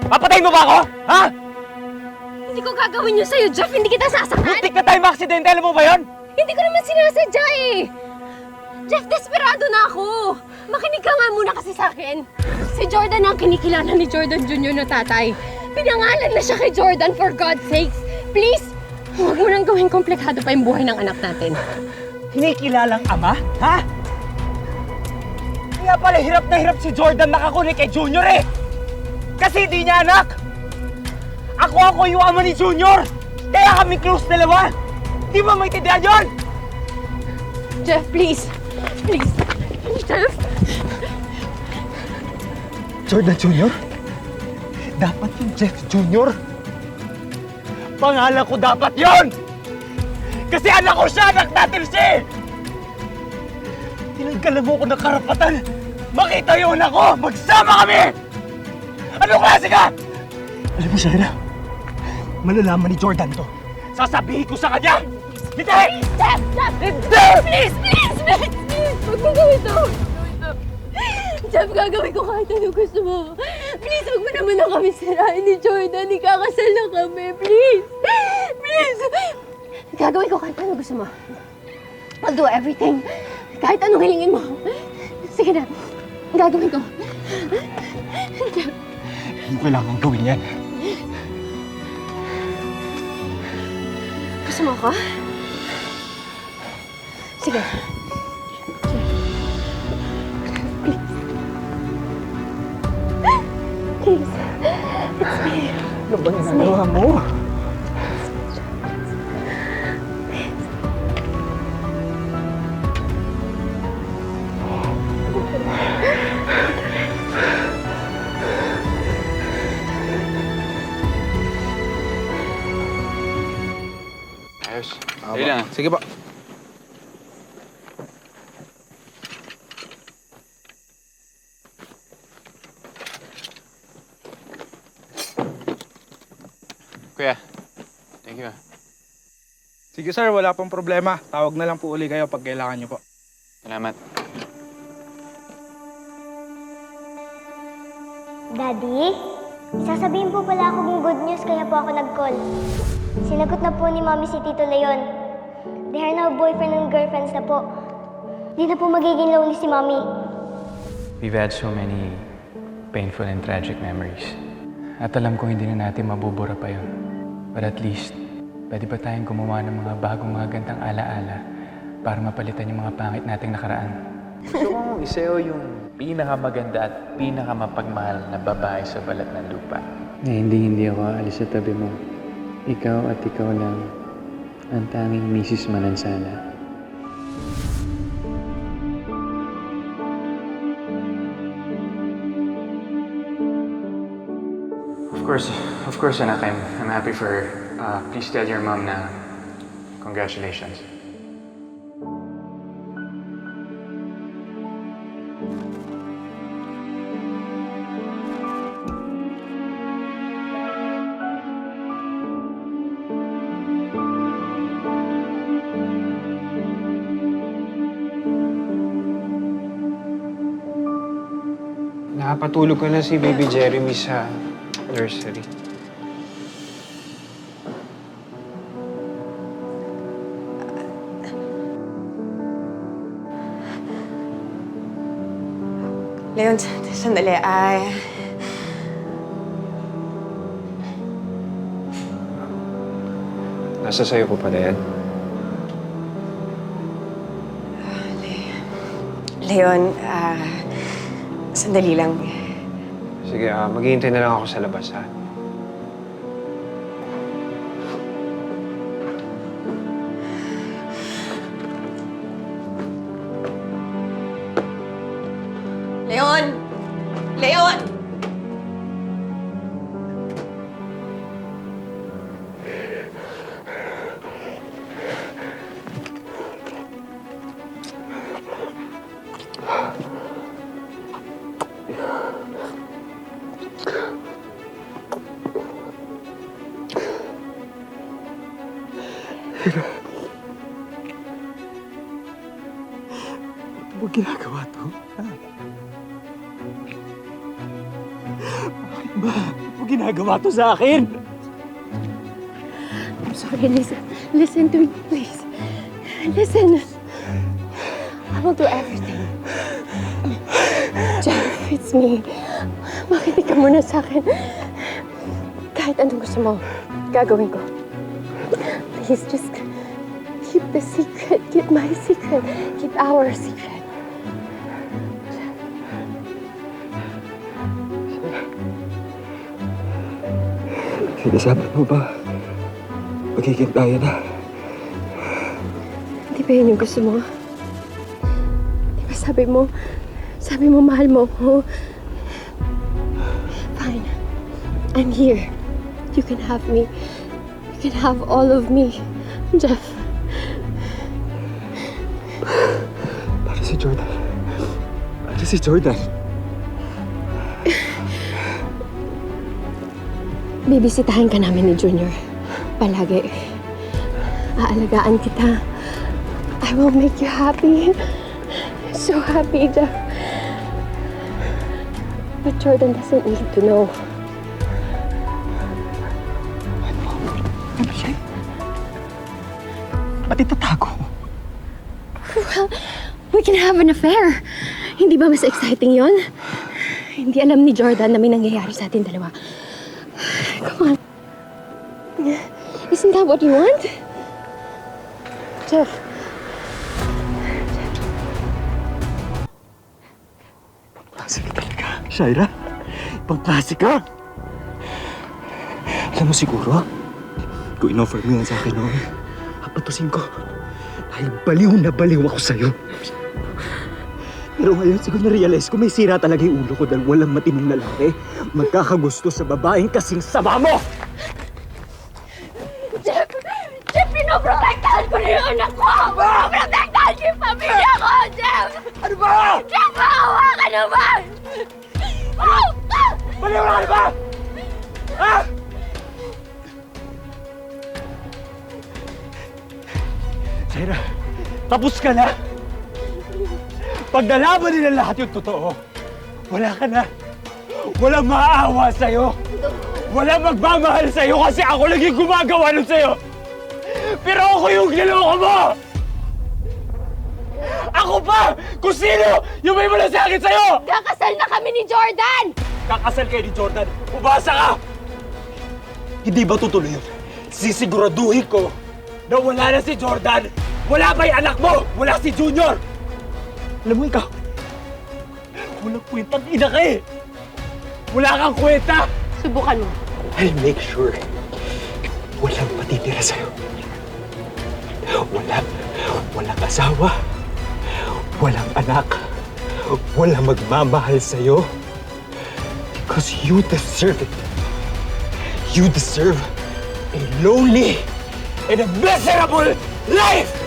Papatayin mo ba ako? Ha? Hindi ko gagawin yun sa'yo, Jeff! Hindi kita sasaktan! Muntik na tayo maaksidente, alam mo ba yun? Hindi ko naman sinasadya eh! Jeff, desperado na ako! Makinig ka nga muna kasi sa akin. Si Jordan ang kinikilala ni Jordan Jr. na tatay. Pinangalan na siya kay Jordan, for God's sakes! Please, huwag mo nang gawing komplikado pa yung buhay ng anak natin. Kinikilalang ama? Ha? Kaya pala hirap na hirap si Jordan makakunik kay Junior eh! Kasi di niya anak! Ako yung ama ni Junior! Kaya kami close dalawa! Di ba maintindihan yun? Jeff, please! Please! Jeff! Jordan Junior? Dapat yung Jeff Junior. Pangalan ko dapat yon. Kasi anak ko siya, anak natin siya eh! Tinanggalan mo ko ng karapatan. Makita yung anak ko! Magsama kami! Anong klase ka? Alam mo, Shaira, malalaman ni Jordan to. Sasabihin ko sa kanya! Hindi! Jeff! Jeff! Hindi! Please! Please! Please! Please! Huwag mo gawin to! Jeff, gagawin ko kahit ano gusto mo. Please, huwag mo naman na kami sirain ni Jordan. Ikakasal na kami. Please! Please! Gagawin ko kahit ano gusto mo. I'll do everything. Kahit anong hilingin mo. Sige na. Gagawin ko. Jeff. Hindi mo kailangan gawin yan. Gusto mo ako? Sige. Please. It's me. Ano ba ginagawa mo? Ayos. Dali lang. Sige po. Kuya, thank you. Sige sir, wala pong problema. Tawag na lang po uli kayo pag kailangan nyo po. Salamat. Daddy, sasabihin po pala ako ng good news kaya po ako nag-call. Sinagot na po ni Mommy si Tito Leon. They are now boyfriend and girlfriends na po. Di na po magiging lonely si Mommy. We've had so many painful and tragic memories. At alam ko hindi na natin mabubura pa yun. But at least, pwede ba tayong gumawa ng mga bagong mga gandang alaala para mapalitan yung mga pangit nating nakaraan? Gusto kong iseo yung pinakamaganda at pinakamapagmahal na babae sa balat ng lupa. Hindi ako aalis sa tabi mo. Ikaw at ikaw lang ang tanging Mrs. Manansala. Of course, anak, I'm happy for her. Please tell your mom na congratulations. Nakapatulog ko na si Baby Jeremy sa nursery. Leon, sandali. Nasa sayo ko pala yan. Leon, sandali lang. Sige, maghihintay na lang ako sa labas, ha? Leon! Leon! Ba't mo ginagawa to? Ha? Bakit ba? Ba't mo mo ginagawa to sa akin? I'm sorry, listen. Listen to me, please. Listen. I will do everything. Jeff, it's me. Makinig ka muna sa akin. Kahit anong gusto mo, gagawin ko. Please, just keep the secret. Keep my secret. Keep our secret. Sinasabi mo ba? Magiging tayo na. Di ba yun yung gusto mo? Di ba sabi mo mahal mo ako? Fine. I'm here. You can have me. You can have all of me. Jeff. Para si Jordan. Para si Jordan. Bibisitahin ka namin ni Junior. Palagi. Aalagaan kita. I will make you happy. So happy, Jeff. But Jordan doesn't need to know. Ano siya? Ba't itatago? Well, we can have an affair. Hindi ba mas exciting yon? Hindi alam ni Jordan na may nangyayari sa atin dalawa. Come on. Isn't that what you want? Jeff. Klase ka talaga, Shaira. Ibang klase ka. Alam mo siguro, kung in-offer mo yan sa akin noon, papatusin ko. Dahil baliw ako sa'yo. Pero ngayon, siguro na-realize ko may sira talaga yung ulo ko dahil walang matinong lalaki magkakagusto sa babaeng kasing sama mo! Jeff! Jeff, pinoprotektahan ko na yung anak ko! Pinoprotektahan ko yung pamilya ko, Jeff! Ano ba? Jeff, maawa ka naman! Baliw na ka na ba? Ha? Shaira, tapos ka na! Pag nalaman nila lahat yung totoo, wala ka na. Walang maaawa sa'yo. Walang magmamahal sa'yo kasi ako lang yung gumagawa nun sa'yo. Pero ako yung niloko mo! Ako pa! Kung sino yung may malasakit sa'yo! Kakasal na kami ni Jordan! Kakasal kayo ni Jordan. Ubasa ka! Hindi ba tutuloy yun? Sisiguraduhin ko na wala na si Jordan. Wala pa yung anak mo! Wala si Junior! Alam mo ikaw, walang kwentang ina ka eh! Wala kang kwenta! Subukan mo. I'll make sure walang matitira sa'yo. Walang asawa, walang anak, walang magmamahal sa'yo. Because you deserve it. You deserve a lonely and a miserable life!